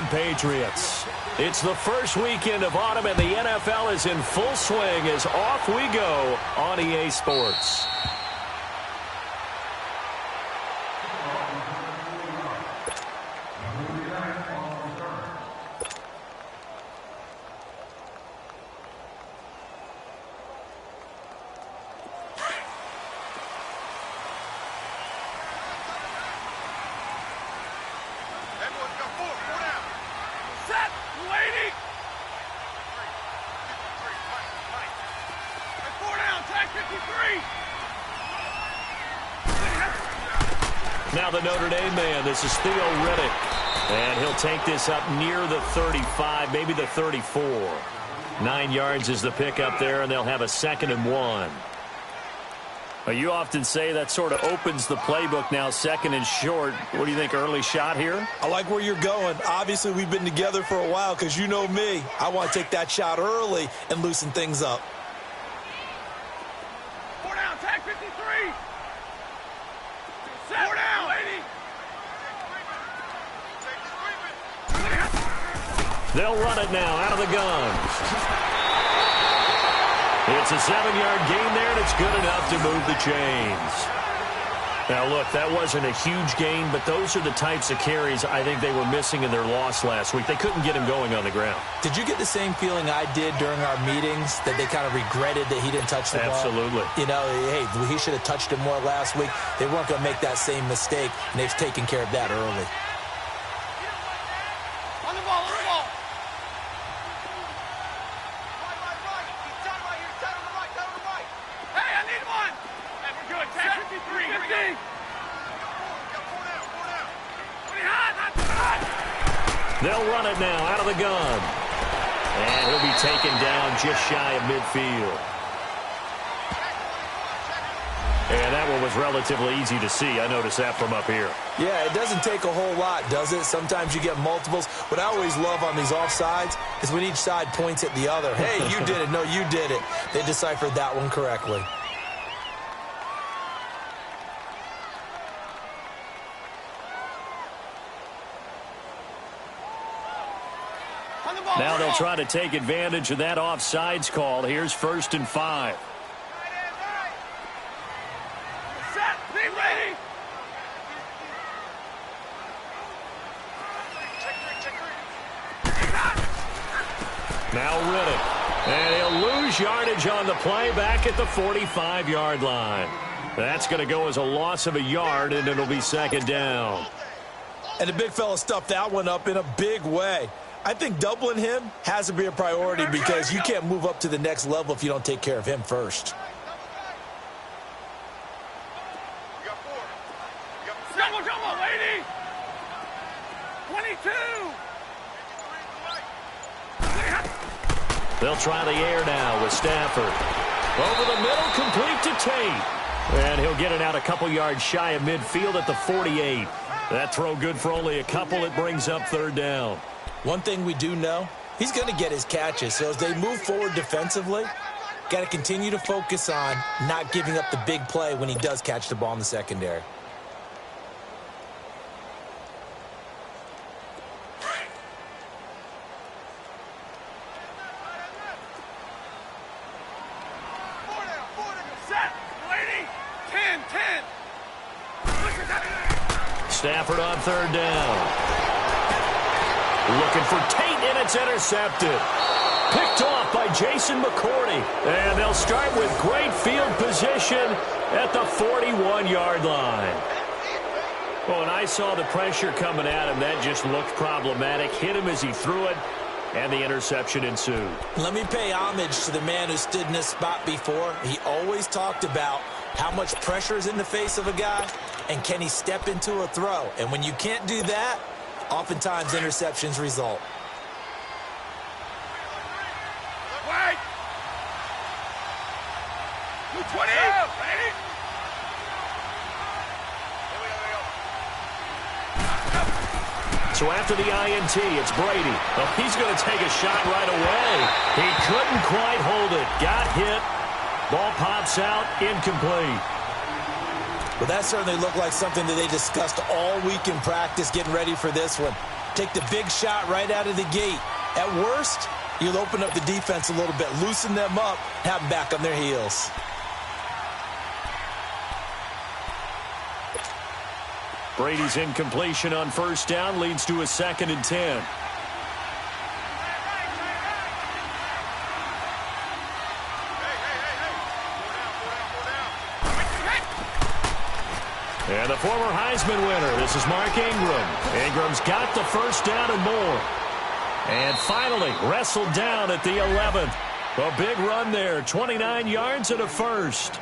England Patriots. It's the first weekend of autumn, and the NFL is in full swing as off we go on EA Sports. Now the Notre Dame man, this is Theo Riddick. And he'll take this up near the 35, maybe the 34. 9 yards is the pickup there, and they'll have a 2nd and 1. Well, you often say that sort of opens the playbook now, 2nd and short. What do you think, early shot here? I like where you're going. Obviously, we've been together for a while because you know me. I want to take that shot early and loosen things up. 4 down, tag 53. 4 down, lady. They'll run it now out of the gun. It's a 7-yard gain there, and it's good enough to move the chains. Now, look, that wasn't a huge gain, but those are the types of carries I think they were missing in their loss last week. They couldn't get him going on the ground. Did you get the same feeling I did during our meetings, that they kind of regretted that he didn't touch the ball? Absolutely. You know, hey, he should have touched it more last week. They weren't going to make that same mistake, and they've taken care of that early. On the ball, on the ball. Hey, I need one. Hey, we're good. Tag 53. 50. They'll run it now out of the gun. And he'll be taken down just shy of midfield. And that one was relatively easy to see. I noticed that from up here. Yeah, it doesn't take a whole lot, does it? Sometimes you get multiples. What I always love on these offsides is when each side points at the other. Hey, you did it. No, you did it. They deciphered that one correctly. Now they'll try to take advantage of that offsides call. Here's 1st and 5. Set. Be ready. Now Riddick. And he'll lose yardage on the play back at the 45-yard line. That's going to go as a loss of a yard, and it'll be 2nd down. And the big fella stuffed that one up in a big way. I think doubling him has to be a priority because you can't move up to the next level if you don't take care of him first. Double, lady. 22. They'll try the air now with Stafford. Over the middle, complete to Tate. And he'll get it out a couple yards shy of midfield at the 48. That throw good for only a couple. It brings up 3rd down. One thing we do know, he's going to get his catches. So as they move forward defensively, got to continue to focus on not giving up the big play when he does catch the ball in the secondary. Set. Lady. 10. Stafford on 3rd down. Looking for Tate, and it's intercepted. Picked off by Jason McCourty. And they'll start with great field position at the 41-yard line. Well, when I saw the pressure coming at him, that just looked problematic. Hit him as he threw it, and the interception ensued. Let me pay homage to the man who stood in this spot before. He always talked about how much pressure is in the face of a guy, and can he step into a throw. And when you can't do that, oftentimes interceptions result. Wait. 20. Ready? So after the INT, it's Brady. Well, he's going to take a shot right away. He couldn't quite hold it. Got hit. Ball pops out, incomplete. Well, that certainly looked like something that they discussed all week in practice, getting ready for this one. Take the big shot right out of the gate. At worst, you'll open up the defense a little bit, loosen them up, have them back on their heels. Brady's incompletion on first down leads to a 2nd and 10. And the former Heisman winner, this is Mark Ingram. Ingram's got the first down and more. And finally wrestled down at the 11th. A big run there, 29 yards and a first.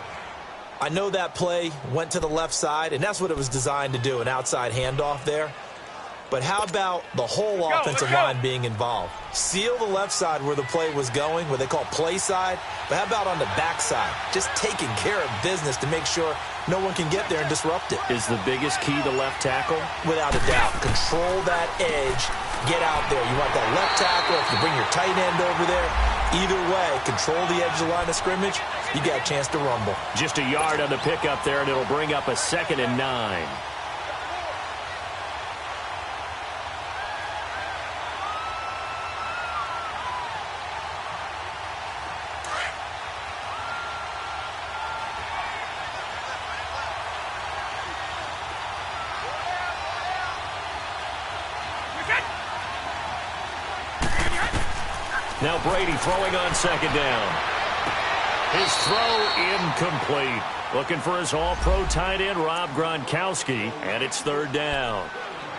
I know that play went to the left side, and that's what it was designed to do, an outside handoff there. But how about the whole offensive line being involved? Seal the left side where the play was going, what they call play side. But how about on the backside? Just taking care of business to make sure no one can get there and disrupt it. Is the biggest key the left tackle? Without a doubt. Control that edge. Get out there. You want that left tackle. If you bring your tight end over there, either way, control the edge of the line of scrimmage, you got a chance to rumble. Just a yard on the pickup there, and it'll bring up a 2nd and 9. Now Brady throwing on 2nd down. His throw incomplete. Looking for his all-pro tight end, Rob Gronkowski, and it's 3rd down.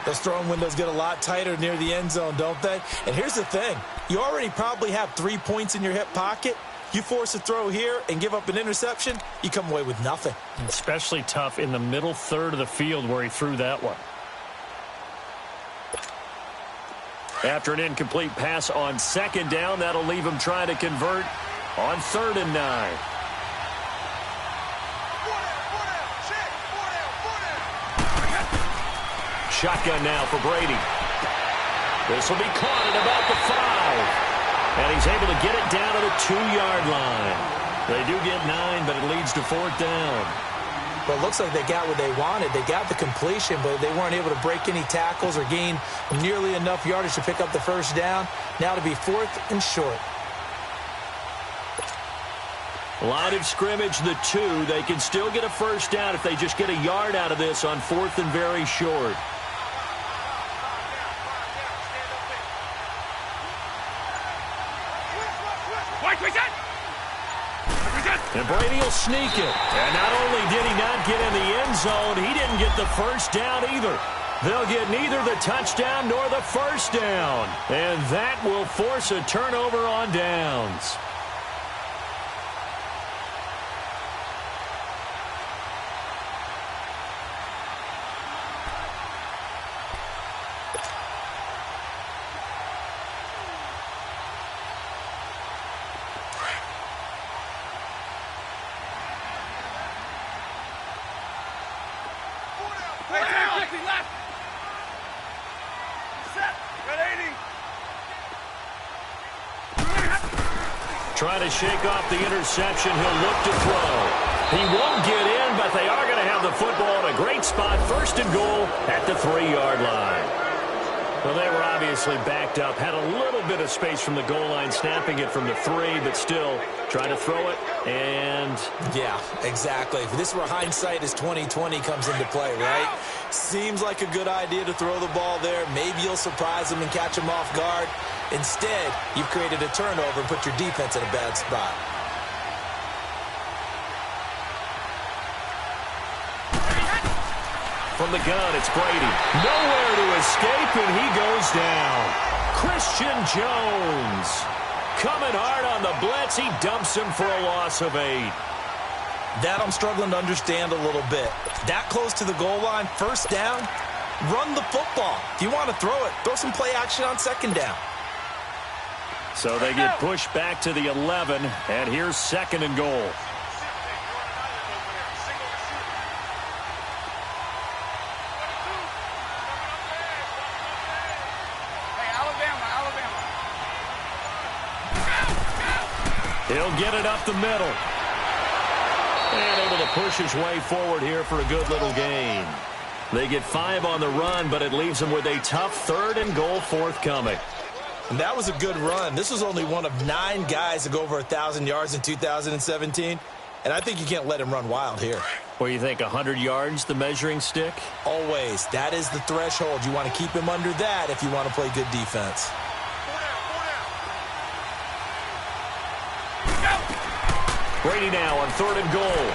Those throwing windows get a lot tighter near the end zone, don't they? And here's the thing. You already probably have 3 points in your hip pocket. You force a throw here and give up an interception, you come away with nothing. Especially tough in the middle third of the field where he threw that one. After an incomplete pass on 2nd down, that'll leave him trying to convert on 3rd and 9. Shotgun now for Brady. This will be caught at about the 5. And he's able to get it down to the 2-yard line. They do get 9, but it leads to 4th down. But it looks like they got what they wanted. They got the completion, but they weren't able to break any tackles or gain nearly enough yardage to pick up the first down. Now to be 4th and short. Line of scrimmage, the 2. They can still get a first down if they just get a yard out of this on 4th and very short. And Brady will sneak it. And not only did he not get in the end zone, he didn't get the first down either. They'll get neither the touchdown nor the first down. And that will force a turnover on downs. Trying to shake off the interception. He'll look to throw. He won't get in, but they are going to have the football in a great spot. 1st and goal at the 3-yard line. Well, they were obviously backed up. Had a little bit of space from the goal line, snapping it from the 3, but still trying to throw it. And yeah, exactly. This is where hindsight is 20/20 comes into play, right? Seems like a good idea to throw the ball there. Maybe you'll surprise them and catch them off guard. Instead, you've created a turnover and put your defense in a bad spot. From the gun, it's Brady. Nowhere to escape, and he goes down. Christian Jones coming hard on the blitz. He dumps him for a loss of 8. That I'm struggling to understand a little bit. That close to the goal line, first down, run the football. If you want to throw it, throw some play action on 2nd down. So they get pushed back to the 11, and here's 2nd and goal. He'll get it up the middle. And able to push his way forward here for a good little gain. They get 5 on the run, but it leaves them with a tough 3rd and goal forthcoming. And that was a good run. This was only one of 9 guys to go over 1,000 yards in 2017. And I think you can't let him run wild here. Well, you think 100 yards, the measuring stick? Always. That is the threshold. You want to keep him under that if you want to play good defense. Brady now on 3rd and goal.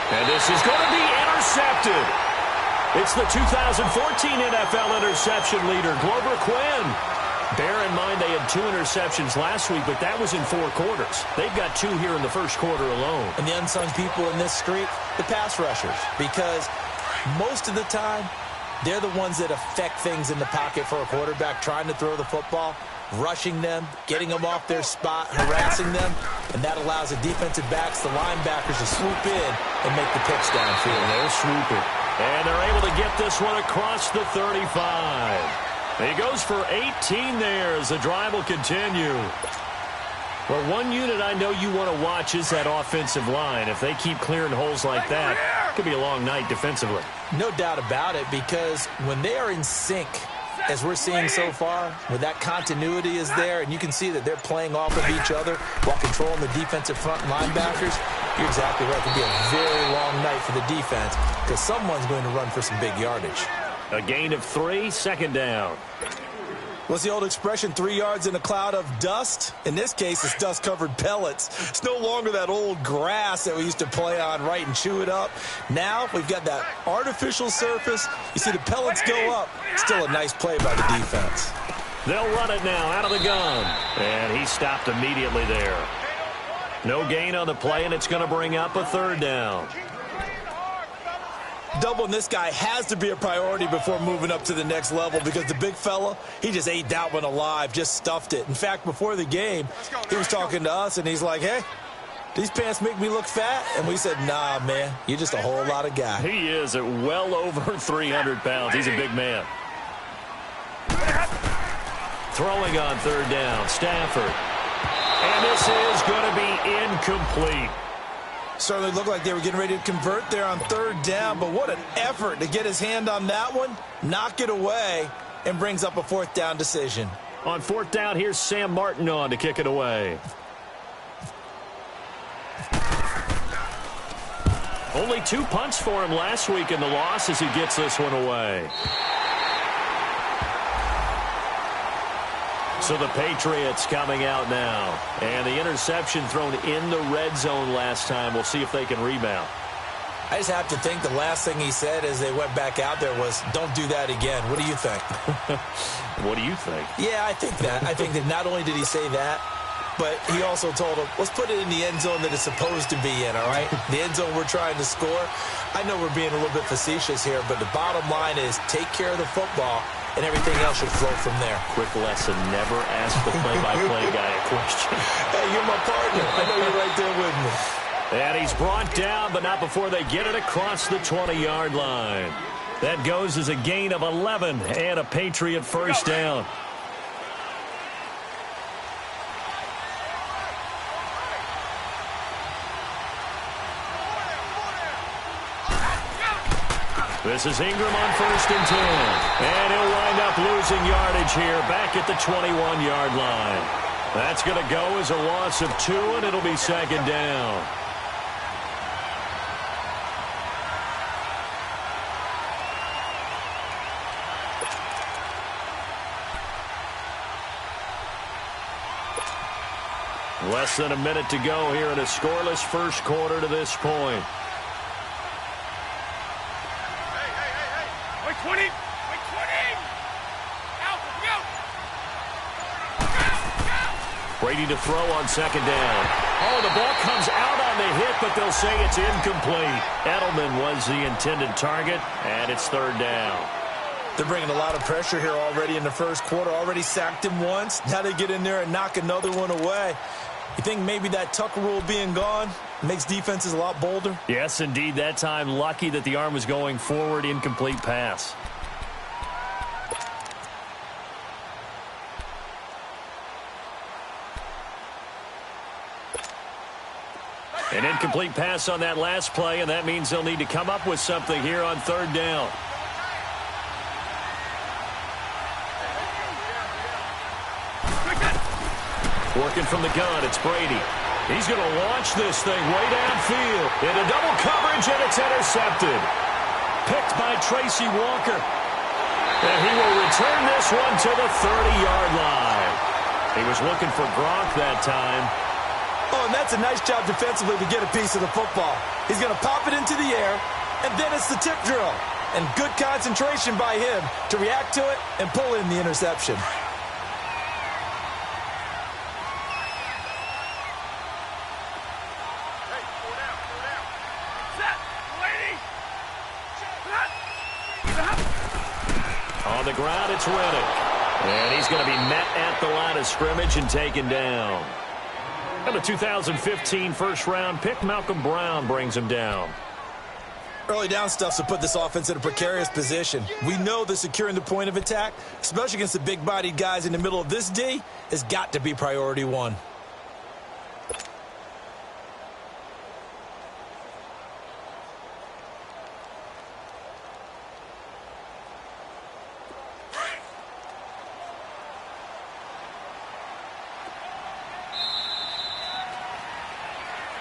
And this is going to be intercepted. It's the 2014 NFL interception leader, Glover Quinn. Bear in mind they had 2 interceptions last week, but that was in 4 quarters. They've got 2 here in the first quarter alone. And the unsung people in this streak, the pass rushers, because most of the time, they're the ones that affect things in the pocket for a quarterback trying to throw the football, rushing them, getting them off their spot, harassing them, and that allows the defensive backs, the linebackers, to swoop in and make the picks downfield. They're swooping. And they're able to get this one across the 35. He goes for 18 there as the drive will continue. Well, one unit I know you want to watch is that offensive line. If they keep clearing holes like that, it could be a long night defensively. No doubt about it, because when they are in sync, as we're seeing so far, where that continuity is there, and you can see that they're playing off of each other while controlling the defensive front linebackers, you're exactly right. It could be a very long night for the defense because someone's going to run for some big yardage. A gain of 3, 2nd down. What's the old expression, 3 yards in a cloud of dust? In this case, it's dust-covered pellets. It's no longer that old grass that we used to play on, right, and chew it up. Now we've got that artificial surface. You see the pellets go up. Still a nice play by the defense. They'll run it now out of the gun. And he stopped immediately there. No gain on the play, and it's going to bring up a 3rd down. Doubling this guy has to be a priority before moving up to the next level because the big fella, he just ate that one alive, just stuffed it. In fact, before the game, he was talking to us, and he's like, hey, these pants make me look fat? And we said, nah, man, you're just a whole lot of guy. He is at well over 300 pounds. He's a big man. Throwing on 3rd down, Stafford. And this is going to be incomplete. Certainly looked like they were getting ready to convert there on 3rd down, but what an effort to get his hand on that one, knock it away, and brings up a 4th down decision. On 4th down, here's Sam Martin on to kick it away. Only 2 punts for him last week in the loss as he gets this one away. So the Patriots coming out now. And the interception thrown in the red zone last time. We'll see if they can rebound. I just have to think the last thing he said as they went back out there was, don't do that again. What do you think? What do you think? Yeah, I think that. I think that not only did he say that, but he also told him, let's put it in the end zone that it's supposed to be in, all right? The end zone we're trying to score. I know we're being a little bit facetious here, but the bottom line is take care of the football, and everything else should flow from there. Quick lesson, never ask the play-by-play guy a question. Hey, you're my partner. I know you're right there with me. And he's brought down, but not before they get it across the 20-yard line. That goes as a gain of 11 and a Patriot 1st down. This is Ingram on 1st and 10. And he'll wind up losing yardage here back at the 21-yard line. That's going to go as a loss of 2, and it'll be 2nd down. Less than a minute to go here in a scoreless first quarter to this point. Wait, 20! Wait, 20! Out, go! Brady to throw on 2nd down. Oh, the ball comes out on the hit, but they'll say it's incomplete. Edelman was the intended target, and it's 3rd down. They're bringing a lot of pressure here already in the first quarter. Already sacked him once. Now they get in there and knock another one away. You think maybe that Tucker rule being gone makes defenses a lot bolder? Yes, indeed. That time, lucky that the arm was going forward. Incomplete pass. An incomplete pass on that last play, and that means they'll need to come up with something here on third down. Working from the gun, it's Brady. He's going to launch this thing way downfield. Into double coverage, and it's intercepted. Picked by Tracy Walker. And he will return this one to the 30-yard line. He was looking for Gronk that time. Oh, and that's a nice job defensively to get a piece of the football. He's going to pop it into the air, and then it's the tip drill. And good concentration by him to react to it and pull in the interception. On the ground, it's Reddick. And he's going to be met at the line of scrimmage and taken down. And the 2015 first-round pick, Malcolm Brown, brings him down. Early down stuff to put this offense in a precarious position. We know that securing the point of attack, especially against the big-bodied guys in the middle of this D, has got to be priority one.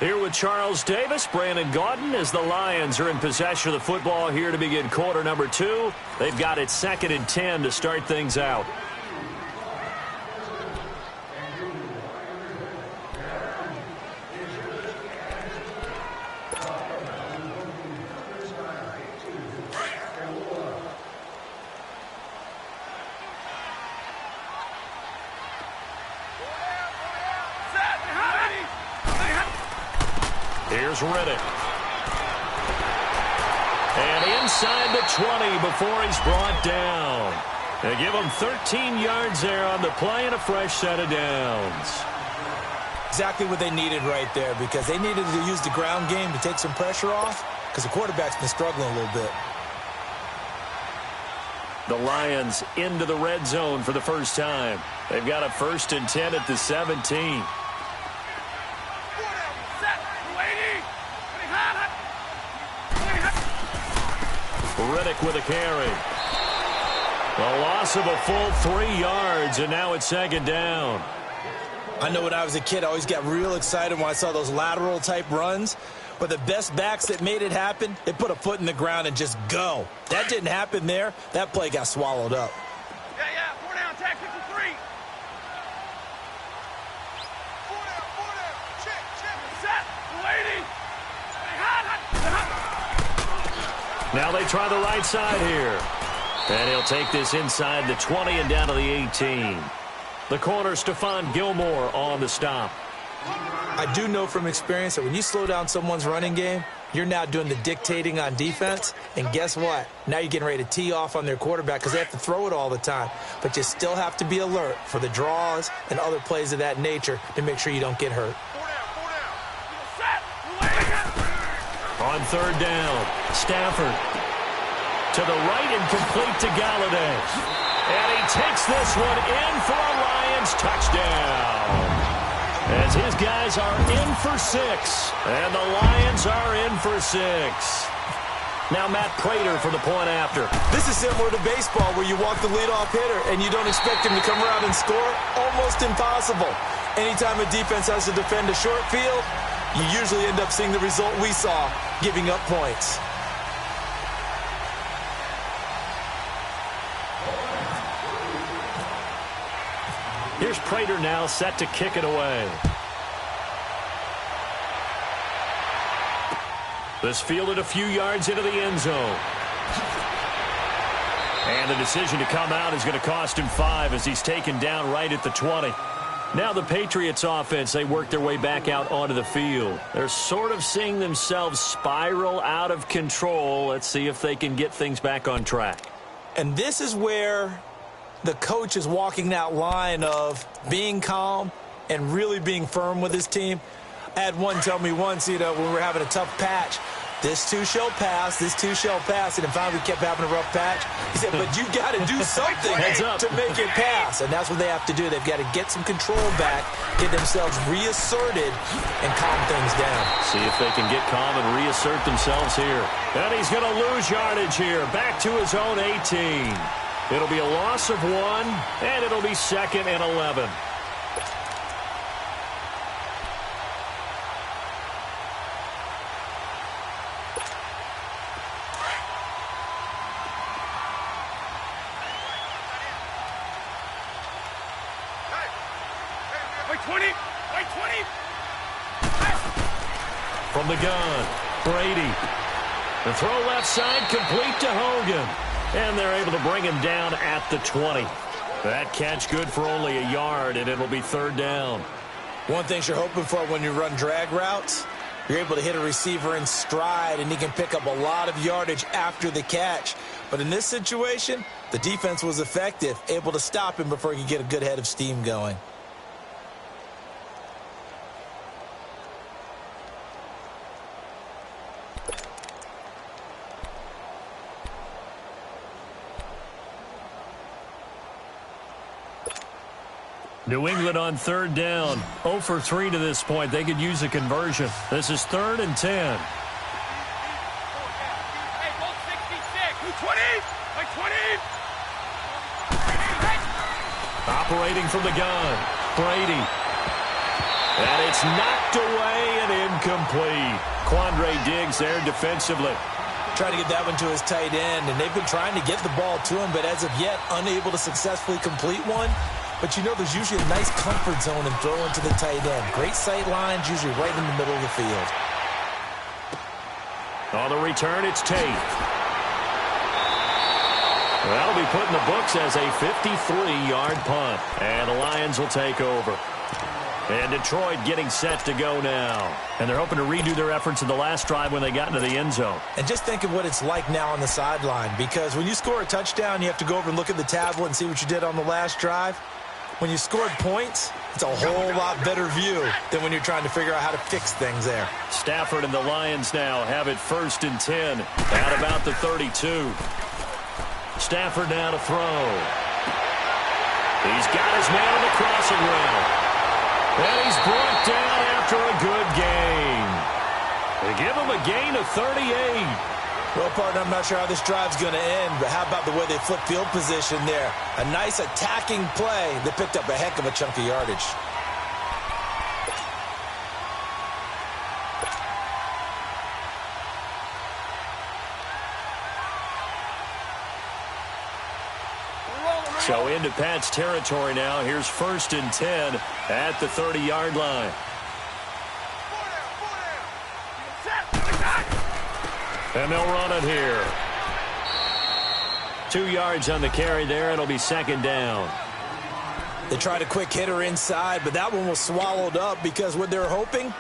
Here with Charles Davis, Brandon Gaudin, as the Lions are in possession of the football here to begin quarter number 2. They've got it 2nd and 10 to start things out. Here's Reddick. And inside the 20 before he's brought down. They give him 13 yards there on the play and a fresh set of downs. Exactly what they needed right there, because they needed to use the ground game to take some pressure off, because the quarterback's been struggling a little bit. The Lions into the red zone for the first time. They've got a 1st and 10 at the 17. Reddick with a carry. A loss of a full 3 yards, and now it's 2nd down. I know when I was a kid, I always got real excited when I saw those lateral-type runs. But the best backs that made it happen, they put a foot in the ground and just go. That didn't happen there. That play got swallowed up. Yeah, 4 down, tag 53. 4 down, check, set, lady. Now they try the right side here. And he'll take this inside the 20 and down to the 18. The corner, Stephon Gilmore, on the stop. I do know from experience that when you slow down someone's running game, you're now doing the dictating on defense. And guess what? Now you're getting ready to tee off on their quarterback because they have to throw it all the time. But you still have to be alert for the draws and other plays of that nature to make sure you don't get hurt. 4 down. On 3rd down, Stafford to the right and complete to Galladay. And he takes this one in for a Lions touchdown. As his guys are in for 6. And the Lions are in for 6. Now Matt Prater for the point after. This is similar to baseball where you walk the leadoff hitter and you don't expect him to come around and score. Almost impossible. Anytime a defense has to defend a short field, you usually end up seeing the result we saw, giving up points. Here's Prater now set to kick it away. This fielded a few yards into the end zone. And the decision to come out is going to cost him 5 as he's taken down right at the 20. Now the Patriots offense, they work their way back out onto the field. They're sort of seeing themselves spiral out of control. Let's see if they can get things back on track. And this is where the coach is walking that line of being calm and really being firm with his team. I had one tell me once, when we were having a tough patch, This too shall pass. This too shall pass. And finally, we kept having a rough patch. He said, but you got to do something to make it pass. And that's what they have to do. They've got to get some control back, get themselves reasserted, and calm things down. See if they can get calm and reassert themselves here. And he's going to lose yardage here. Back to his own 18. It'll be a loss of 1, and it'll be 2nd and 11. From the gun, Brady. The throw left side, complete to Hogan. And they're able to bring him down at the 20. That catch good for only a yard, and it'll be 3rd down. One thing you're hoping for when you run drag routes, you're able to hit a receiver in stride, and he can pick up a lot of yardage after the catch. But in this situation, the defense was effective, able to stop him before he could get a good head of steam going. New England on 3rd down. 0 for 3 to this point. They could use a conversion. This is 3rd and 10. Hey, ball 66. 20. Like 20. Operating from the gun. Brady. And it's knocked away and incomplete. Quandre Diggs there defensively. Trying to get that one to his tight end, and they've been trying to get the ball to him, but as of yet, unable to successfully complete one. But you know there's usually a nice comfort zone in throwing to the tight end. Great sight lines, usually right in the middle of the field. On the return, it's Tate. That'll be put in the books as a 53-yard punt. And the Lions will take over. And Detroit getting set to go now. And they're hoping to redo their efforts in the last drive when they got into the end zone. And just think of what it's like now on the sideline. Because when you score a touchdown, you have to go over and look at the tablet and see what you did on the last drive. When you scored points, it's a whole lot better view than when you're trying to figure out how to fix things there. Stafford and the Lions now have it 1st and 10 at about the 32. Stafford now to throw. He's got his man on the crossing route. And he's brought down after a good gain. They give him a gain of 38. Well, partner, I'm not sure how this drive's going to end, but how about the way they flip field position there? A nice attacking play that picked up a heck of a chunk of yardage. So into Pat's territory now. Here's 1st and 10 at the 30-yard line. And they'll run it here. 2 yards on the carry there. It'll be 2nd down. They tried a quick hitter inside, but that one was swallowed up because what they're hoping,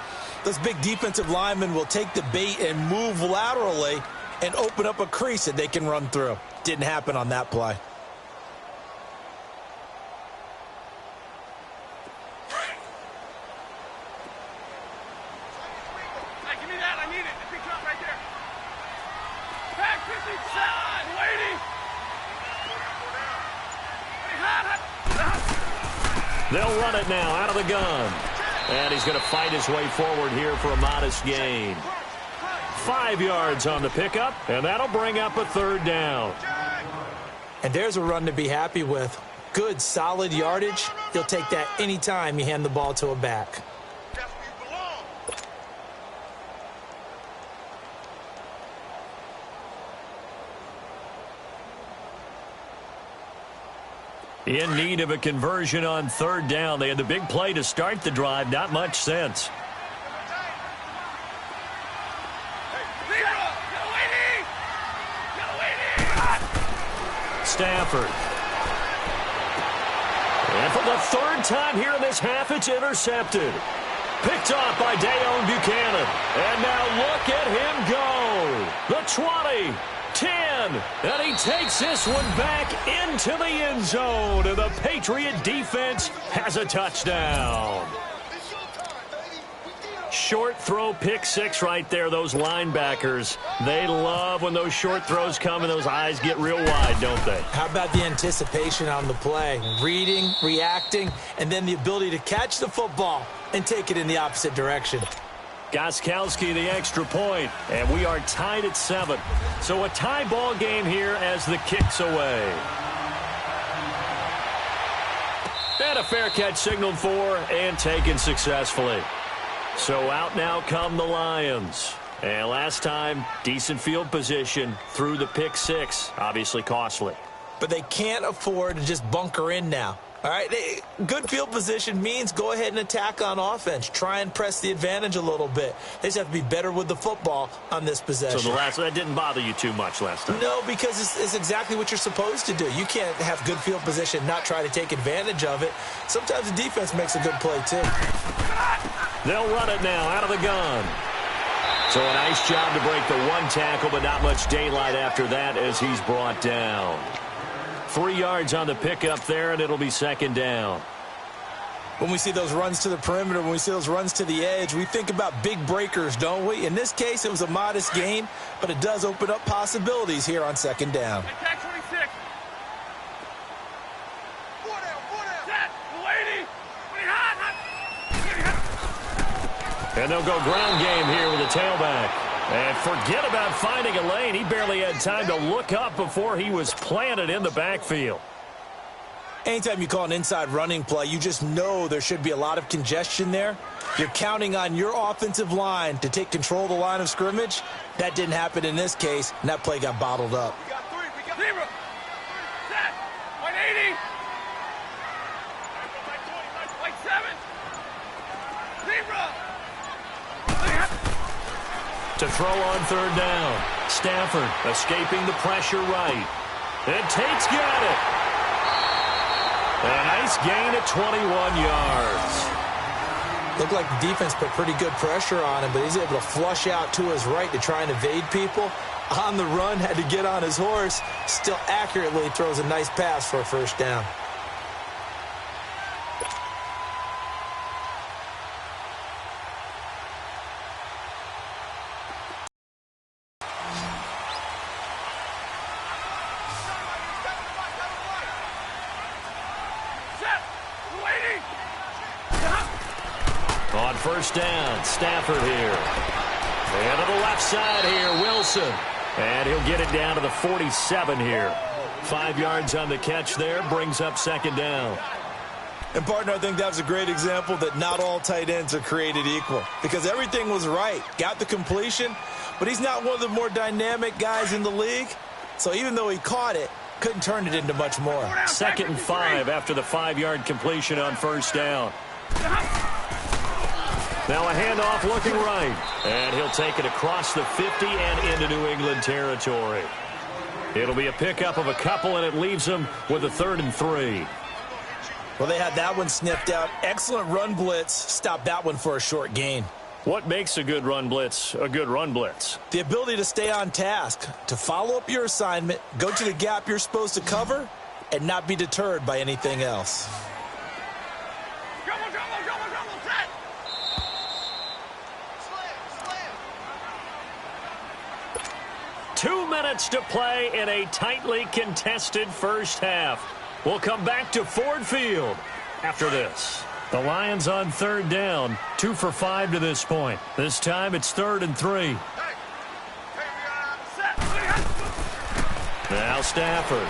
those big defensive linemen will take the bait and move laterally and open up a crease that they can run through. Didn't happen on that play. They'll run it now out of the gun. And he's going to fight his way forward here for a modest gain. 5 yards on the pickup, and that'll bring up a 3rd down. And there's a run to be happy with. Good, solid yardage. He'll take that anytime you hand the ball to a back. In need of a conversion on 3rd down. They had the big play to start the drive. Not much sense. Stafford. And for the 3rd time here in this half, it's intercepted. Picked off by Dayon Buchanan. And now look at him go. The 20. 10, and he takes this one back into the end zone, and the Patriot defense has a touchdown. Short throw, pick six right there. Those linebackers, they love when those short throws come and those eyes get real wide, don't they? How about the anticipation on the play? Reading, reacting, and then the ability to catch the football and take it in the opposite direction. Gostkowski the extra point, and we are tied at 7. So a tie ball game here as the kick's away. And a fair catch signaled for and taken successfully. So out now come the Lions. And last time, decent field position through the pick six. Obviously costly. But they can't afford to just bunker in now. All right, good field position means go ahead and attack on offense. Try and press the advantage a little bit. They just have to be better with the football on this possession. So that didn't bother you too much last time? No, because it's exactly what you're supposed to do. You can't have good field position, not try to take advantage of it. Sometimes the defense makes a good play, too. They'll run it now out of the gun. So a nice job to break the one tackle, but not much daylight after that as he's brought down. 3 yards on the pickup there, and it'll be second down. When we see those runs to the perimeter, when we see those runs to the edge, we think about big breakers, don't we? In this case, it was a modest gain, but it does open up possibilities here on second down. Attack 26. 4 down. Set. Lady. And they'll go ground game here with a tailback. And forget about finding a lane. He barely had time to look up before he was planted in the backfield. Anytime you call an inside running play, you just know there should be a lot of congestion there. You're counting on your offensive line to take control of the line of scrimmage. That didn't happen in this case, and that play got bottled up. We got 3. We got 0. Set. 180. Like 7. 0. To throw on third down. Stafford escaping the pressure right. And Tate's got it. A nice gain at 21 yards. Looked like the defense put pretty good pressure on him, but he's able to flush out to his right to try and evade people. On the run, had to get on his horse. Still accurately throws a nice pass for a first down. On first down, Stafford here. And to the left side here, Wilson. And he'll get it down to the 47 here. 5 yards on the catch there, brings up second down. And, partner, I think that was a great example that not all tight ends are created equal. Because everything was right. Got the completion, but he's not one of the more dynamic guys in the league. So even though he caught it, couldn't turn it into much more. 2nd and 5 after the 5-yard completion on first down. Now a handoff looking right. And he'll take it across the 50 and into New England territory. It'll be a pickup of a couple, and it leaves them with a 3rd and 3. Well, they had that one sniffed out. Excellent run blitz. Stopped that one for a short gain. What makes a good run blitz a good run blitz? The ability to stay on task, to follow up your assignment, go to the gap you're supposed to cover, and not be deterred by anything else. Drumble, set. 2 minutes to play in a tightly contested first half. We'll come back to Ford Field after this. The Lions on third down, 2 for 5 to this point. This time it's 3rd and 3. Now Stafford.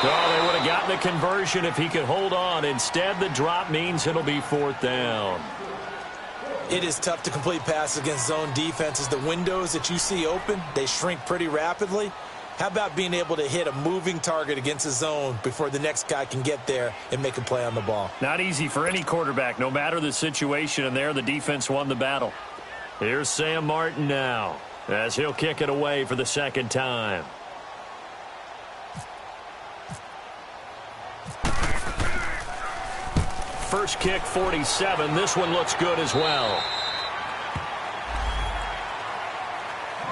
Oh, they would have gotten the conversion if he could hold on. Instead, the drop means it'll be 4th down. It is tough to complete passes against zone defenses. The windows that you see open, they shrink pretty rapidly. How about being able to hit a moving target against a zone before the next guy can get there and make a play on the ball? Not easy for any quarterback, no matter the situation, and there the defense won the battle. Here's Sam Martin now as he'll kick it away for the 2nd time. First kick, 47. This one looks good as well.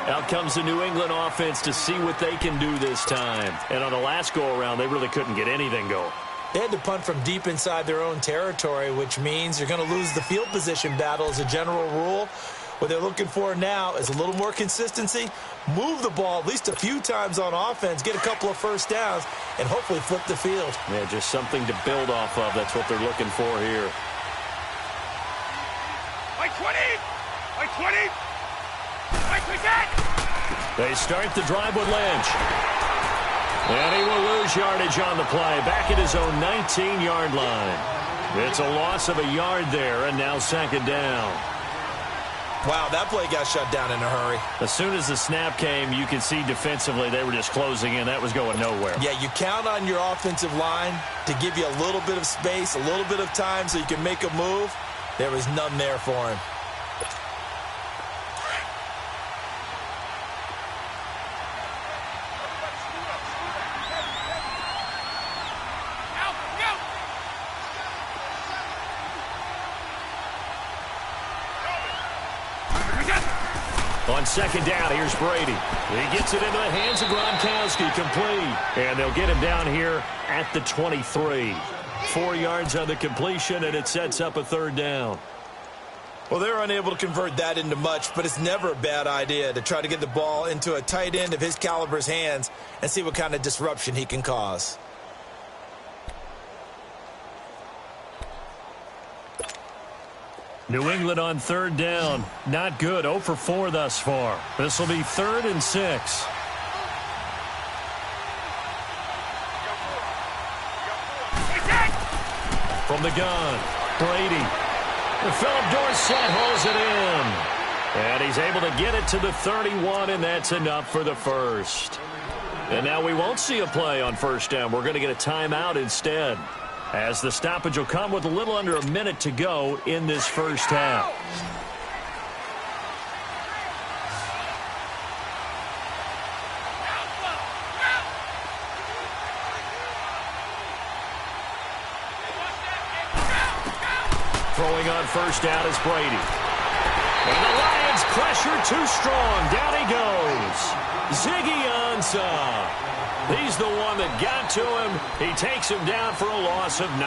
Out comes the New England offense to see what they can do this time. And on the last go-around, they really couldn't get anything going. They had to punt from deep inside their own territory, which means you're going to lose the field position battle as a general rule. What they're looking for now is a little more consistency, move the ball at least a few times on offense, get a couple of first downs, and hopefully flip the field. Yeah, just something to build off of. That's what they're looking for here. Like 20! Like 20! Like 20! They start the drive with Lynch. And he will lose yardage on the play, back at his own 19-yard line. It's a loss of a yard there, and now second down. Wow, that play got shut down in a hurry. As soon as the snap came, you could see defensively they were just closing in. That was going nowhere. Yeah, you count on your offensive line to give you a little bit of space, a little bit of time so you can make a move. There was none there for him. On second down, here's Brady. He gets it into the hands of Gronkowski, complete. And they'll get him down here at the 23. 4 yards on the completion, and it sets up a third down. Well, they're unable to convert that into much, but it's never a bad idea to try to get the ball into a tight end of his caliber's hands and see what kind of disruption he can cause. New England on third down. Not good. 0 for 4 thus far. This will be 3rd and 6. From the gun, Brady. And Philip Dorsett holds it in. And he's able to get it to the 31, and that's enough for the first. And now we won't see a play on first down. We're going to get a timeout instead, as the stoppage will come with a little under a minute to go in this first half. Throwing on first down is Brady. And the Lions pressure too strong. Down he goes. Ziggy Ansah. He's the one that got to him. He takes him down for a loss of 9.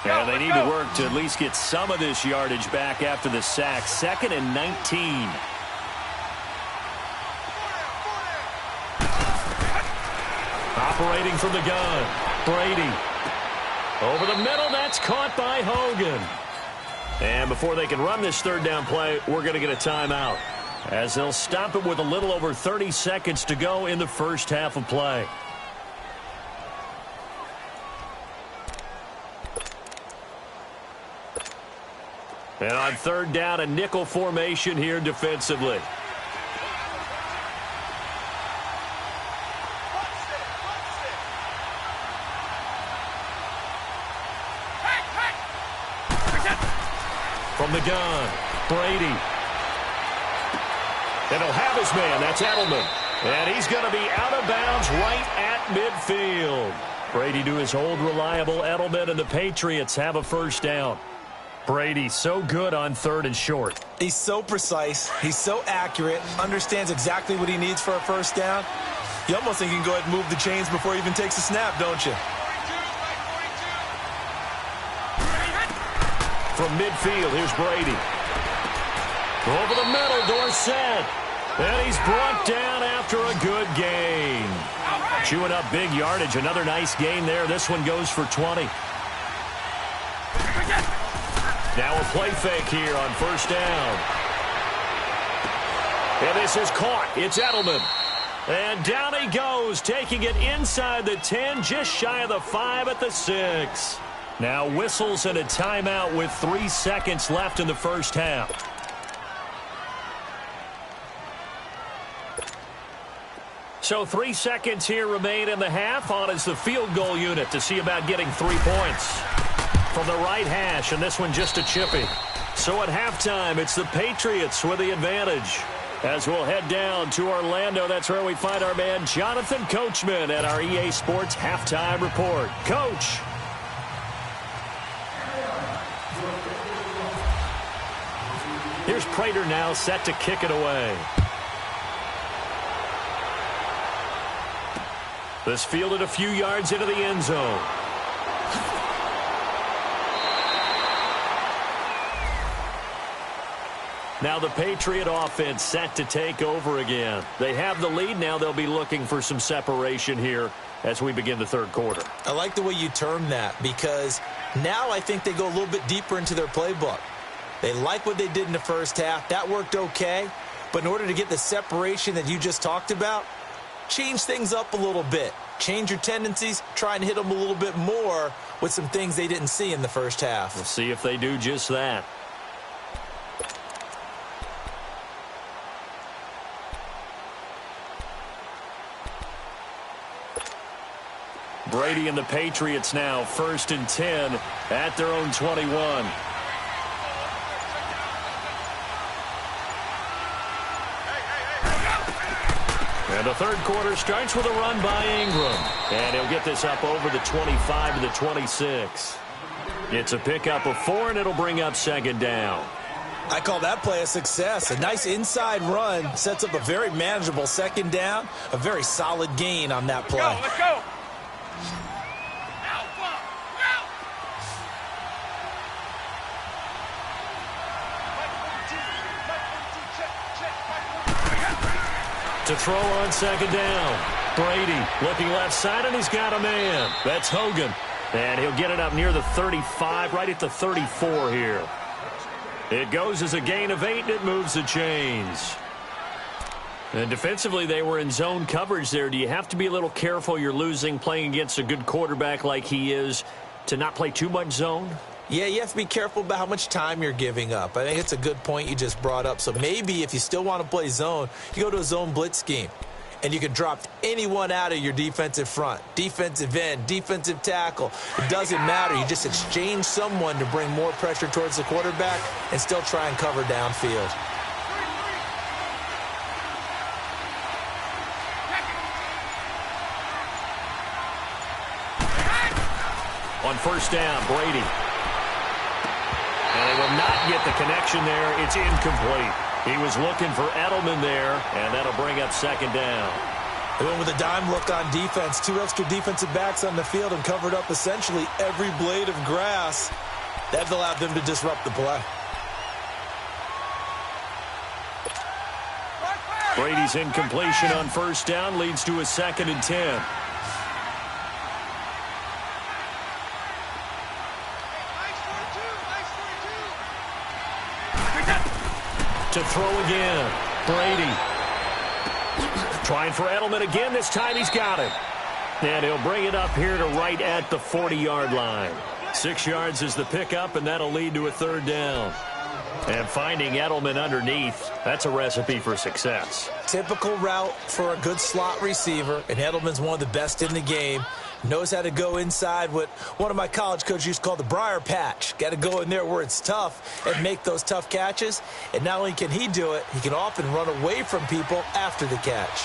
And they need to work to at least get some of this yardage back after the sack. 2nd and 19. Operating from the gun, Brady. Over the middle, that's caught by Hogan. And before they can run this third down play, we're going to get a timeout, as they'll stop it with a little over 30 seconds to go in the first half of play. And on third down, a nickel formation here defensively. From the gun, Brady. And he'll have his man. That's Edelman. And he's going to be out of bounds right at midfield. Brady to his old reliable Edelman, and the Patriots have a first down. Brady so good on 3rd and short. He's so precise. He's so accurate. Understands exactly what he needs for a first down. You almost think you can go ahead and move the chains before he even takes a snap, don't you? From midfield, here's Brady. Over the middle, Dorsett. And he's brought down after a good gain. Chewing up big yardage. Another nice gain there. This one goes for 20. Now a play fake here on first down. And this is caught. It's Edelman. And down he goes, taking it inside the 10, just shy of the 5 at the 6. Now whistles and a timeout with 3 seconds left in the first half. So 3 seconds here remain in the half. On is the field goal unit to see about getting 3 points. From the right hash, and this one just a chippy. So at halftime, it's the Patriots with the advantage. As we'll head down to Orlando, that's where we find our man Jonathan Coachman at our EA Sports Halftime Report. Coach. Here's Prater now set to kick it away. This fielded a few yards into the end zone. Now the Patriot offense set to take over again. They have the lead. Now they'll be looking for some separation here as we begin the third quarter. I like the way you term that, because now I think they go a little bit deeper into their playbook. They like what they did in the first half. That worked okay. But in order to get the separation that you just talked about, change things up a little bit. Change your tendencies. Try and hit them a little bit more with some things they didn't see in the first half. We'll see if they do just that. Brady and the Patriots now 1st and 10 at their own 21. And the third quarter starts with a run by Ingram. And he'll get this up over the 25 to the 26. It's a pickup of 4, and it'll bring up 2nd down. I call that play a success. A nice inside run sets up a very manageable 2nd down. A very solid gain on that play. Let's go. To throw on 2nd down. Brady looking left side, and he's got a man. That's Hogan. And he'll get it up near the 35, right at the 34 here. It goes as a gain of 8, and it moves the chains. And defensively, they were in zone coverage there. Do you have to be a little careful? You're losing, playing against a good quarterback like he is, to not play too much zone? Yeah, you have to be careful about how much time you're giving up. I think it's a good point you just brought up. So maybe if you still want to play zone, you go to a zone blitz scheme. And you can drop anyone out of your defensive front. Defensive end, defensive tackle. It doesn't matter. You just exchange someone to bring more pressure towards the quarterback and still try and cover downfield. On 1st down, Brady. And they will not get the connection there. It's incomplete. He was looking for Edelman there, and that'll bring up 2nd down. They went with a dime look on defense. 2 extra defensive backs on the field and covered up essentially every blade of grass. That allowed them to disrupt the play. Brady's incompletion on 1st down leads to a 2nd and 10. To throw again. Brady. Trying for Edelman again. This time he's got it. And he'll bring it up here to right at the 40-yard line. 6 yards is the pickup, and that'll lead to a 3rd down. And finding Edelman underneath, that's a recipe for success. Typical route for a good slot receiver, and Edelman's one of the best in the game. Knows how to go inside what one of my college coaches used to call the briar patch. Got to go in there where it's tough and make those tough catches. And not only can he do it, he can often run away from people after the catch.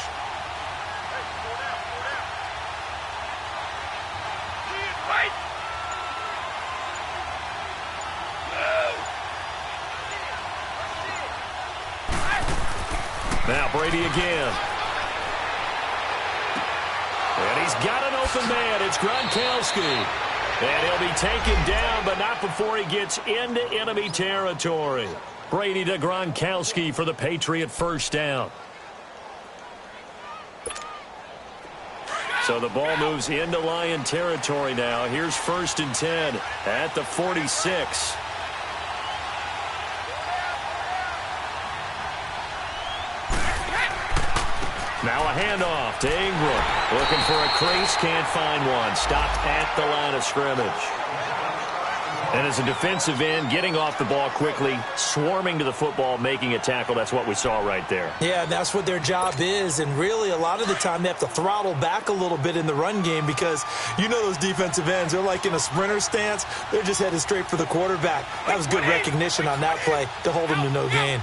Now Brady again. And he's got an open man. It's Gronkowski. And he'll be taken down, but not before he gets into enemy territory. Brady to Gronkowski for the Patriot 1st down. So the ball moves into Lion territory now. Here's 1st and 10 at the 46. Now a handoff to Ingram. Looking for a crease, can't find one. Stopped at the line of scrimmage. And as a defensive end, getting off the ball quickly, swarming to the football, making a tackle. That's what we saw right there. Yeah, that's what their job is. And really, a lot of the time, they have to throttle back a little bit in the run game because you know those defensive ends, they're like in a sprinter stance. They're just headed straight for the quarterback. That was good recognition on that play to hold him to no gain.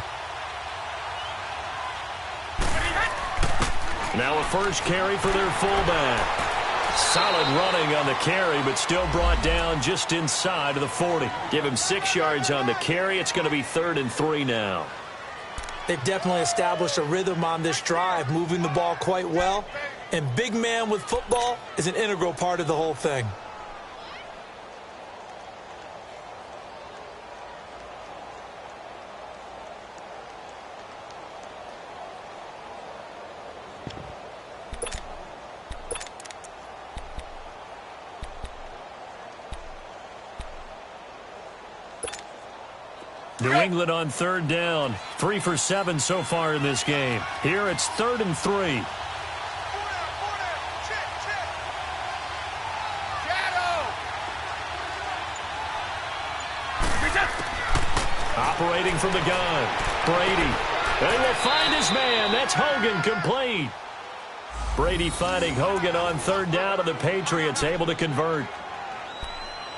Now a first carry for their fullback. Solid running on the carry, but still brought down just inside of the 40. Give him 6 yards on the carry. It's going to be 3rd and 3 now. They've definitely established a rhythm on this drive, moving the ball quite well. And big man with football is an integral part of the whole thing. New England on 3rd down. 3 for 7 so far in this game. Here it's 3rd and 3. Operating from the gun. Brady. They will find his man. That's Hogan, complete. Brady finding Hogan on 3rd down, and the Patriots able to convert.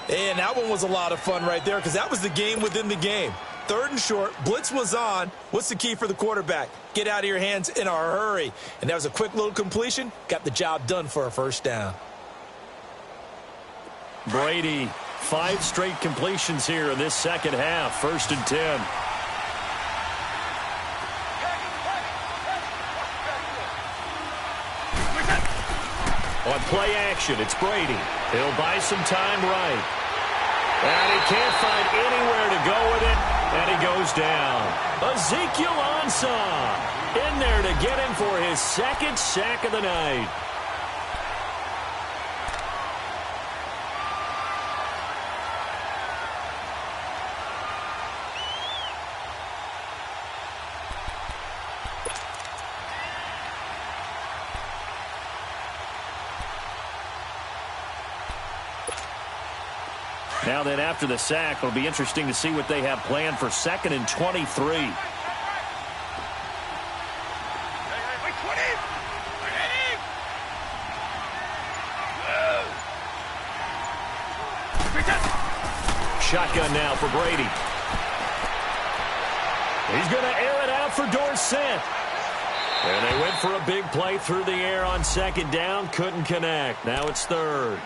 And that one was a lot of fun right there because that was the game within the game. 3rd and short, blitz was on. What's the key for the quarterback? Get out of your hands in a hurry. And that was a quick little completion. Got the job done for a 1st down. Brady, 5 straight completions here in this second half. 1st and 10. On play action, it's Brady. He'll buy some time right. And he can't find anywhere to go with it, and he goes down. Ezekiel Ansah in there to get him for his 2nd sack of the night. Now then, after the sack, it'll be interesting to see what they have planned for 2nd and 23. Shotgun now for Brady. He's going to air it out for Dorsett. And they went for a big play through the air on 2nd down. Couldn't connect. Now it's 3rd.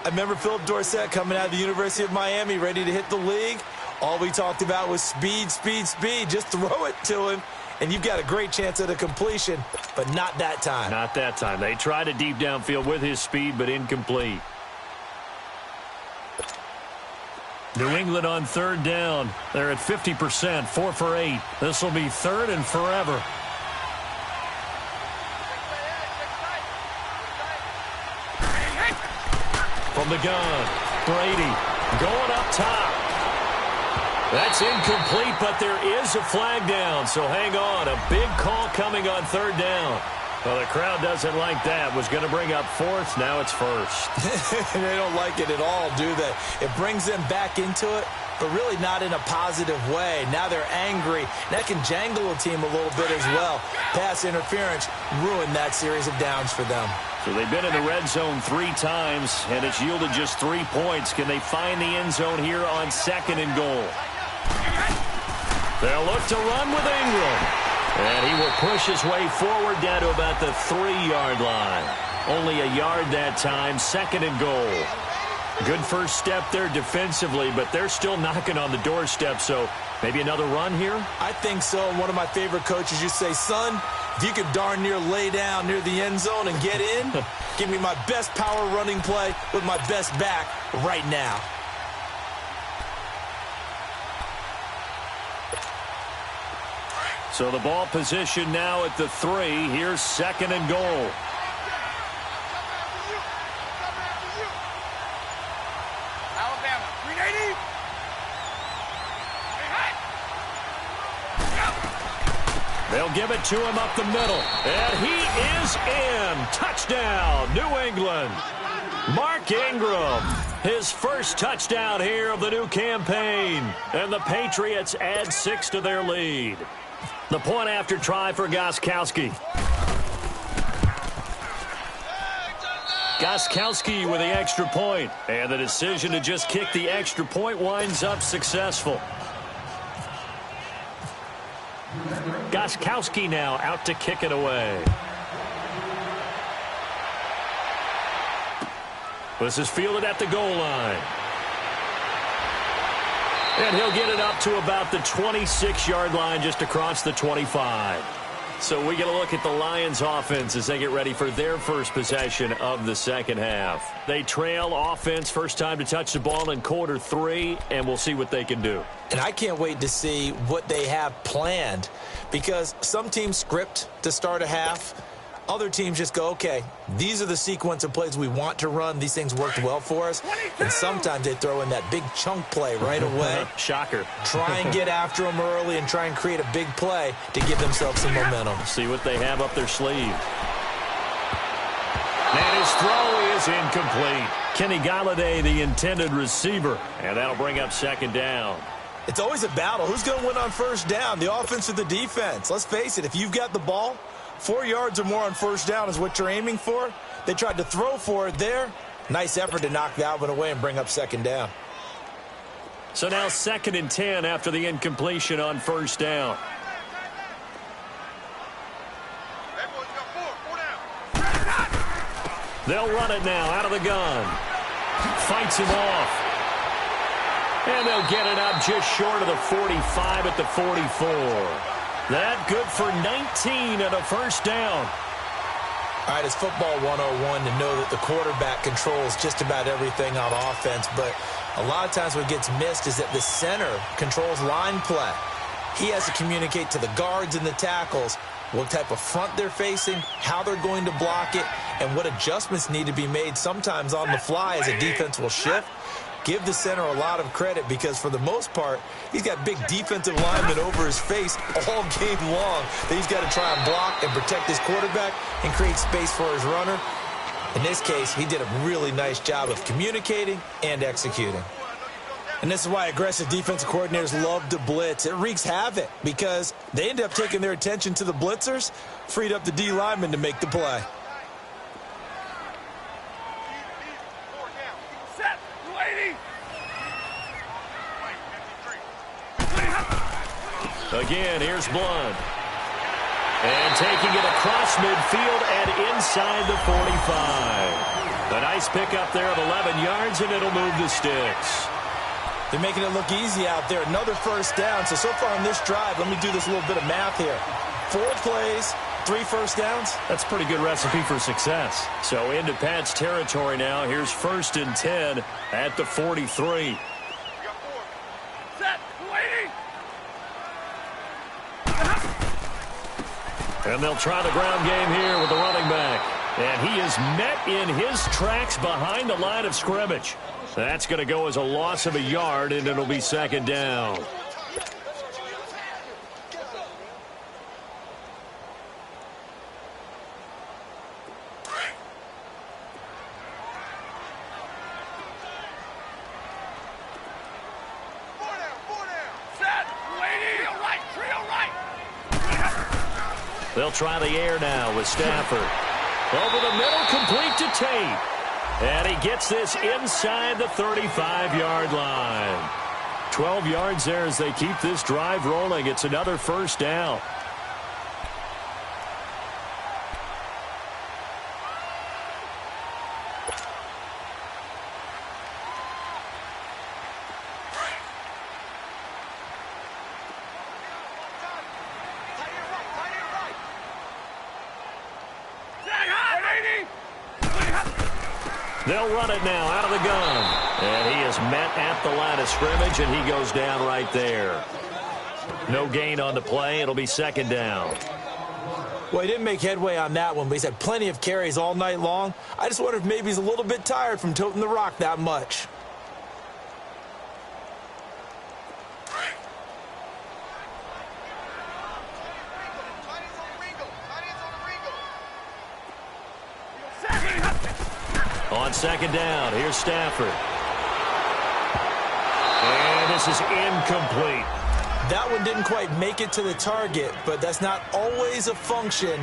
I remember Philip Dorsett coming out of the University of Miami, ready to hit the league. All we talked about was speed, speed, speed. Just throw it to him, and you've got a great chance at a completion, but not that time. Not that time. They tried a deep downfield with his speed, but incomplete. New England on 3rd down. They're at 50%, 4 for 8. This will be 3rd and forever. From the gun, Brady going up top. That's incomplete, but there is a flag down, so hang on. A big call coming on 3rd down. Well, the crowd doesn't like that. Was going to bring up 4th. Now it's 1st. They don't like it at all, do they? It brings them back into it, but really not in a positive way. Now they're angry. That can jangle a team a little bit as well. Pass interference ruined that series of downs for them. So they've been in the red zone 3 times, and it's yielded just 3 points. Can they find the end zone here on 2nd and goal? They'll look to run with Ingram. And he will push his way forward down to about the 3-yard line. Only a yard that time, 2nd and goal. Good first step there defensively, but they're still knocking on the doorstep, so maybe another run here? I think so. One of my favorite coaches, you say, son, if you could darn near lay down near the end zone and get in, give me my best power running play with my best back right now. So the ball position now at the 3. Here's 2nd and goal. Alabama, 380. They'll give it to him up the middle. And he is in. Touchdown, New England. Mark Ingram, his first touchdown here of the new campaign. And the Patriots add 6 to their lead. The point after try for Gostkowski. Gostkowski with the extra point. And the decision to just kick the extra point winds up successful. Gostkowski now out to kick it away. This is fielded at the goal line. And he'll get it up to about the 26-yard line, just across the 25. So we get a look at the Lions offense as they get ready for their first possession of the second half. They trail offense, first time to touch the ball in quarter 3, and we'll see what they can do. And I can't wait to see what they have planned, because some teams script to start a half. Other teams just go, okay, these are the sequence of plays we want to run. These things worked well for us. And sometimes they throw in that big chunk play right away. Shocker. Try and get after them early and try and create a big play to give themselves some momentum. See what they have up their sleeve. And his throw is incomplete. Kenny Galladay, the intended receiver. And that'll bring up second down. It's always a battle. Who's going to win on first down, the offense or the defense? Let's face it, if you've got the ball, 4 yards or more on first down is what you're aiming for. They tried to throw for it there. Nice effort to knock that one away and bring up second down. So now 2nd and 10 after the incompletion on first down. They'll run it now out of the gun. Fights him off. And they'll get it up just short of the 45 at the 44. That good for 19 and a first down. All right, it's football 101 to know that the quarterback controls just about everything on offense, but a lot of times what gets missed is that the center controls line play. He has to communicate to the guards and the tackles what type of front they're facing, how they're going to block it, and what adjustments need to be made sometimes on the fly as a defense will shift. Give the center a lot of credit because, for the most part, he's got big defensive linemen over his face all game long that he's got to try and block and protect his quarterback and create space for his runner. In this case, he did a really nice job of communicating and executing. And this is why aggressive defensive coordinators love to blitz. It wreaks havoc because they end up taking their attention to the blitzers, freed up the D lineman to make the play. Again, here's Blunt. And taking it across midfield and inside the 45. A nice pickup there of 11 yards, and it'll move the sticks. They're making it look easy out there. Another first down. So far on this drive, let me do this little bit of math here. 4 plays, 3 first downs. That's a pretty good recipe for success. So into Pat's territory now. Here's 1st and 10 at the 43. And they'll try the ground game here with the running back. And he is met in his tracks behind the line of scrimmage. That's going to go as a loss of a yard, and it'll be second down. They'll try the air now with Stafford. Over the middle, complete to Tate. And he gets this inside the 35-yard line. 12 yards there as they keep this drive rolling. It's another first down. They'll run it now out of the gun. And he is met at the line of scrimmage, and he goes down right there. No gain on the play. It'll be second down. Well, he didn't make headway on that one, but he's had plenty of carries all night long. I just wonder if maybe he's a little bit tired from toting the rock that much. On second down, here's Stafford. And this is incomplete. That one didn't quite make it to the target, but that's not always a function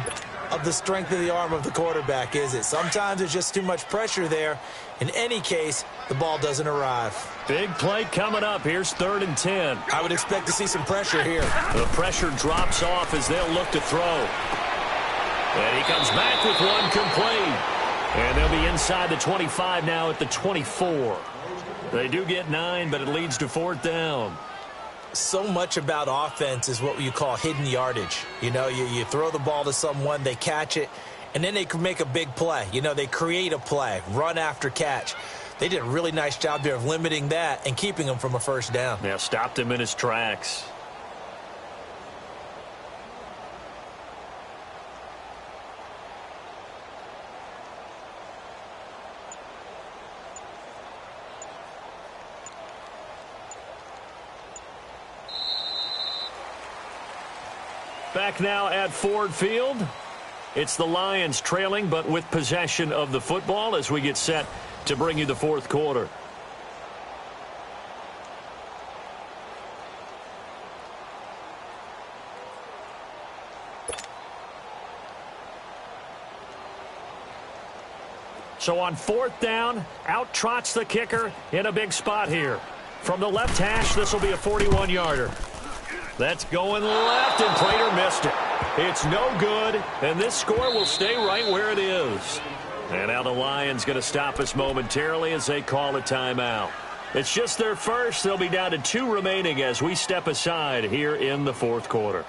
of the strength of the arm of the quarterback, is it? Sometimes there's just too much pressure there. In any case, the ball doesn't arrive. Big play coming up. Here's 3rd and 10. I would expect to see some pressure here. The pressure drops off as they'll look to throw. And he comes back with one complete. And they'll be inside the 25 now at the 24. They do get 9, but it leads to 4th down. So much about offense is what you call hidden yardage. You know, you throw the ball to someone, they catch it, and then they can make a big play. You know, they create a play, run after catch. They did a really nice job there of limiting that and keeping him from a first down. Yeah, stopped him in his tracks. Back now at Ford Field. It's the Lions trailing, but with possession of the football as we get set to bring you the 4th quarter. So on 4th down, out trots the kicker in a big spot here. From the left hash, this will be a 41-yarder. That's going left, and Prater missed it. It's no good, and this score will stay right where it is. And now the Lions going to stop us momentarily as they call a timeout. It's just their first. They'll be down to 2 remaining as we step aside here in the 4th quarter.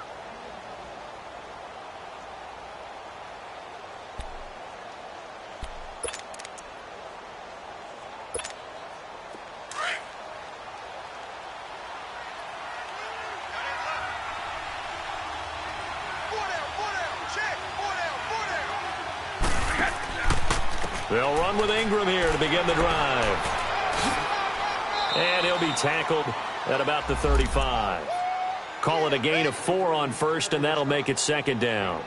They'll run with Ingram here to begin the drive. And he'll be tackled at about the 35. Call it a gain of 4 on first, and that'll make it 2nd down.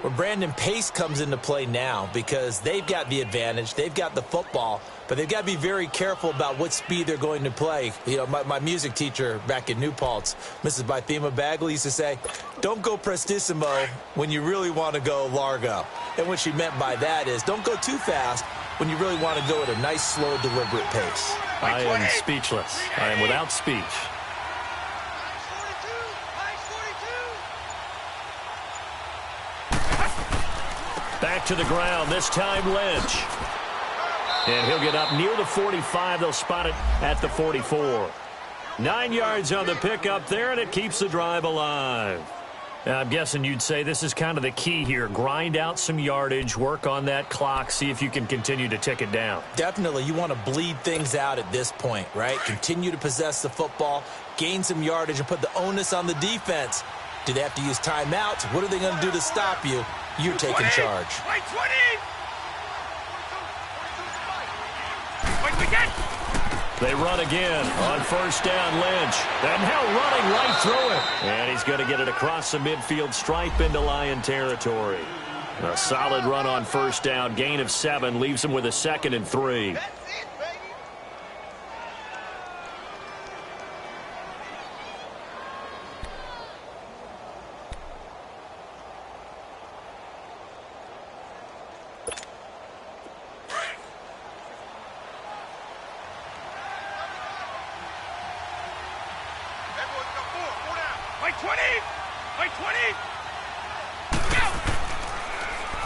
Well, Brandon, pace comes into play now because they've got the advantage. They've got the football, but they've got to be very careful about what speed they're going to play. You know, my music teacher back in New Paltz, Mrs. Bythema Bagley, used to say, don't go prestissimo when you really want to go largo. And what she meant by that is don't go too fast when you really want to go at a nice, slow, deliberate pace. I am speechless. I am without speech. Back to the ground, this time Lynch. And he'll get up near the 45. They'll spot it at the 44. 9 yards on the pickup there, and it keeps the drive alive. I'm guessing you'd say this is kind of the key here. Grind out some yardage, work on that clock, see if you can continue to tick it down. Definitely. You want to bleed things out at this point, right? Continue to possess the football, gain some yardage, and put the onus on the defense. Do they have to use timeouts? What are they going to do to stop you? You're taking charge. Wait, 20! Wait, we get! They run again on first down, Lynch. And now running right through it. And he's going to get it across the midfield stripe into Lion territory. A solid run on first down. Gain of 7 leaves him with a 2nd and 3.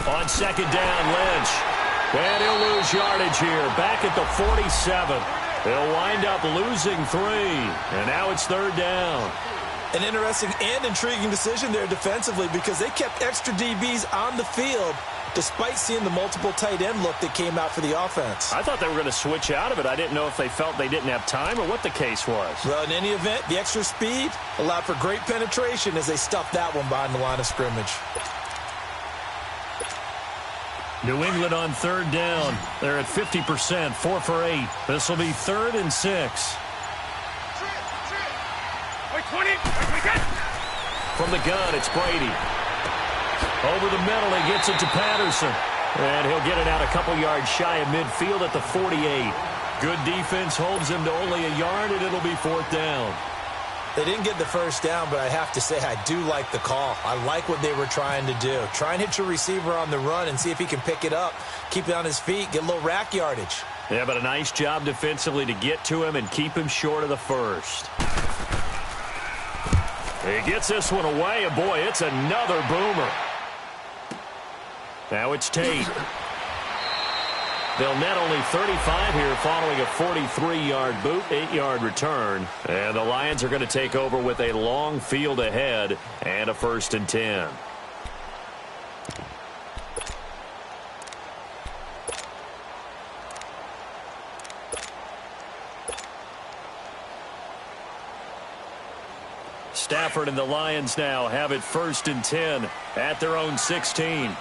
On second down, Lynch. And he'll lose yardage here. Back at the 47. They'll wind up losing 3. And now it's 3rd down. An interesting and intriguing decision there defensively because they kept extra DBs on the field despite seeing the multiple tight end look that came out for the offense. I thought they were going to switch out of it. I didn't know if they felt they didn't have time or what the case was. Well, in any event, the extra speed allowed for great penetration as they stuffed that one behind the line of scrimmage. New England on 3rd down. They're at 50%, 4 for 8. This will be 3rd and 6. Wait, 20! Wait, we get! From the gun, it's Brady. Over the middle, he gets it to Patterson. And he'll get it out a couple yards shy of midfield at the 48. Good defense holds him to only a yard, and it'll be 4th down. They didn't get the first down, but I have to say I do like the call. I like what they were trying to do. Try and hit your receiver on the run and see if he can pick it up, keep it on his feet, get a little rack yardage. Yeah, but a nice job defensively to get to him and keep him short of the first. He gets this one away, and boy, it's another boomer. Now it's Tate. They'll net only 35 here following a 43-yard boot, 8-yard return. And the Lions are going to take over with a long field ahead and a 1st and 10. Stafford and the Lions now have it 1st and 10 at their own 16.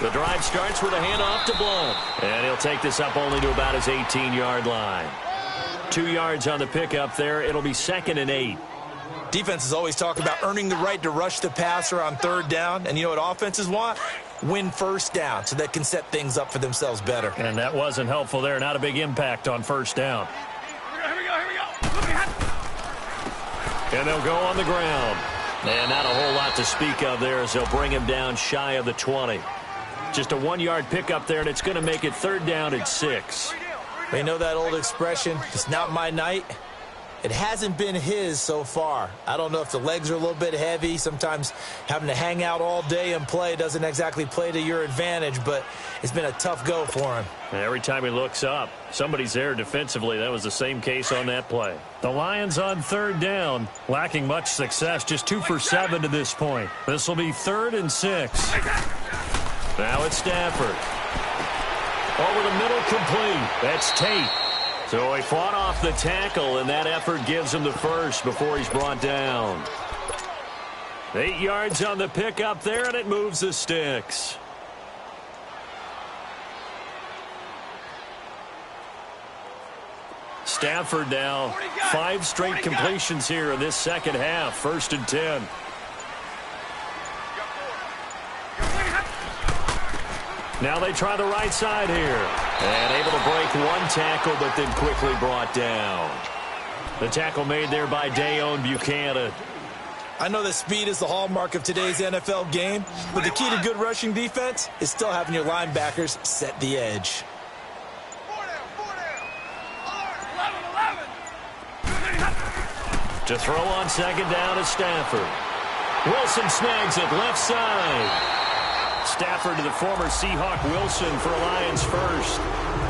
The drive starts with a handoff to Blount. And he'll take this up only to about his 18-yard line. 2 yards on the pickup there. It'll be 2nd and 8. Defenses always talk about earning the right to rush the passer on 3rd down. And you know what offenses want? Win 1st down so they can set things up for themselves better. And that wasn't helpful there. Not a big impact on 1st down. Here we go. And they'll go on the ground. And not a whole lot to speak of there as they'll bring him down shy of the 20. Just a 1-yard pickup there, and it's going to make it 3rd down and 6. They know that old expression, it's not my night. It hasn't been his so far. I don't know if the legs are a little bit heavy. Sometimes having to hang out all day and play doesn't exactly play to your advantage, but it's been a tough go for him. And every time he looks up, somebody's there defensively. That was the same case on that play. The Lions on 3rd down, lacking much success, just 2 for 7 to this point. This will be 3rd and 6. Now it's Stafford. Over the middle, complete. That's Tate. So he fought off the tackle, and that effort gives him the 1st before he's brought down. 8 yards on the pickup there, and it moves the sticks. Stafford now, 5 straight completions here in this second half. 1st and 10. Now they try the right side here. And able to break 1 tackle, but then quickly brought down. The tackle made there by Dayon Buchanan. I know that speed is the hallmark of today's NFL game, but the key to good rushing defense is still having your linebackers set the edge. 11. To throw on 2nd down is Stafford. Wilson snags it left side. Stafford to the former Seahawk Wilson for Lions 1st.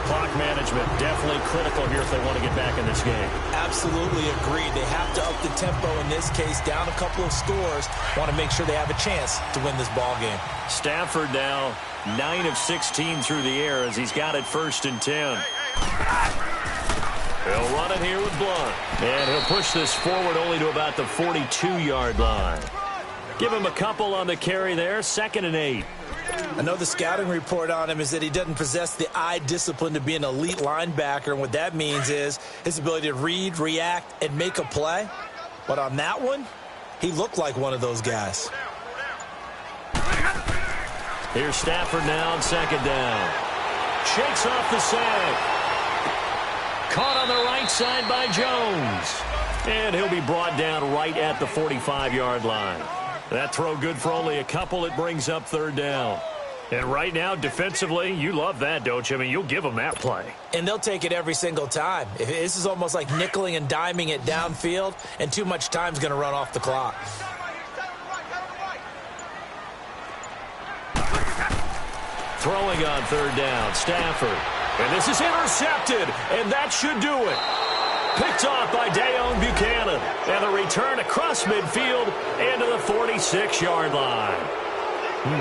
Clock management definitely critical here if they want to get back in this game. Absolutely agreed. They have to up the tempo in this case, down a couple of scores. Want to make sure they have a chance to win this ball game. Stafford now 9 of 16 through the air as he's got it 1st and 10. He'll run it here with Blount. And he'll push this forward only to about the 42-yard line. Give him a couple on the carry there. 2nd and 8. I know the scouting report on him is that he doesn't possess the eye discipline to be an elite linebacker, and what that means is his ability to read, react, and make a play. But on that one, he looked like one of those guys. Here's Stafford now on 2nd down. Shakes off the sack. Caught on the right side by Jones. And he'll be brought down right at the 45-yard line. That throw good for only a couple. It brings up 3rd down. And right now, defensively, you love that, don't you? I mean, you'll give them that play. And they'll take it every single time. This is almost like nickeling and diming it downfield, and too much time's going to run off the clock. Throwing on 3rd down, Stafford. And this is intercepted, and that should do it. Picked off by Dayon Buchanan. And the return across midfield into the 46-yard line.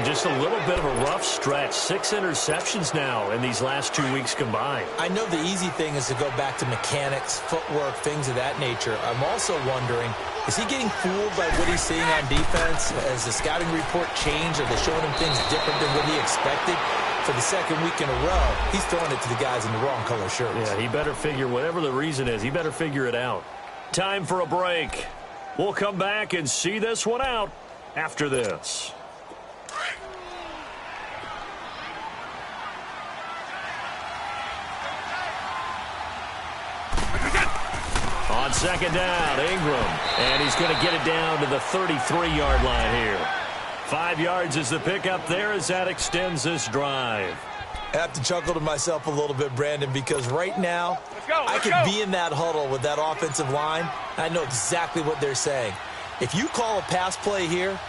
Just a little bit of a rough stretch. 6 interceptions now in these last 2 weeks combined. I know the easy thing is to go back to mechanics, footwork, things of that nature. I'm also wondering, is he getting fooled by what he's seeing on defense? Has the scouting report changed? Are they showing him things different than what he expected? For the 2nd week in a row, he's throwing it to the guys in the wrong color shirts. Yeah, he better figure, whatever the reason is, he better figure it out. Time for a break. We'll come back and see this one out after this. On 2nd down, Ingram. And he's going to get it down to the 33-yard line here. 5 yards is the pickup there as that extends this drive. I have to chuckle to myself a little bit, Brandon, because right now I could be in that huddle with that offensive line. I know exactly what they're saying. If you call a pass play here,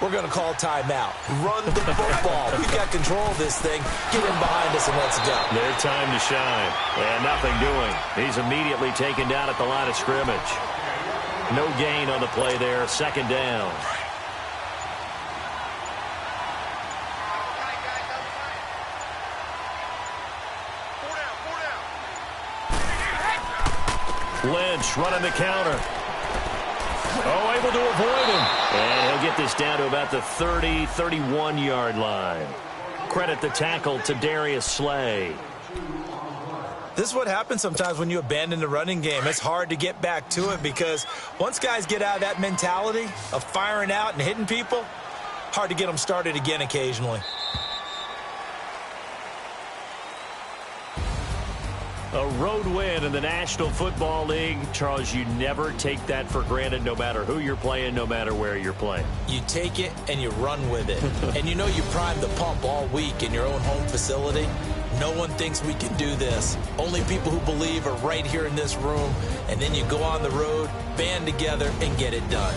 we're going to call timeout. Run the football. We've got control of this thing. Get in behind us and let's go. Their time to shine. And nothing doing. He's immediately taken down at the line of scrimmage. No gain on the play there. Second down. Lynch running the counter. Oh, able to avoid him. And he'll get this down to about the 30, 31-yard line. Credit the tackle to Darius Slay. This is what happens sometimes when you abandon the running game. It's hard to get back to it because once guys get out of that mentality of firing out and hitting people, hard to get them started again occasionally. A road win in the National Football League. Charles, you never take that for granted no matter who you're playing, no matter where you're playing. You take it and you run with it. And you know you prime the pump all week in your own home facility. No one thinks we can do this. Only people who believe are right here in this room. And then you go on the road, band together, and get it done.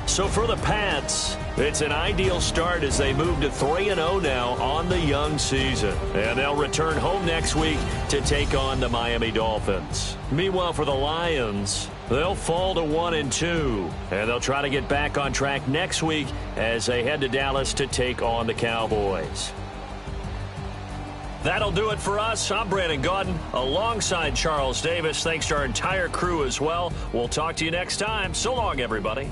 So for the Pats, it's an ideal start as they move to 3-0 now on the young season. And they'll return home next week to take on the Miami Dolphins. Meanwhile, for the Lions, they'll fall to 1-2. And they'll try to get back on track next week as they head to Dallas to take on the Cowboys. That'll do it for us. I'm Brandon Gaudin alongside Charles Davis. Thanks to our entire crew as well. We'll talk to you next time. So long, everybody.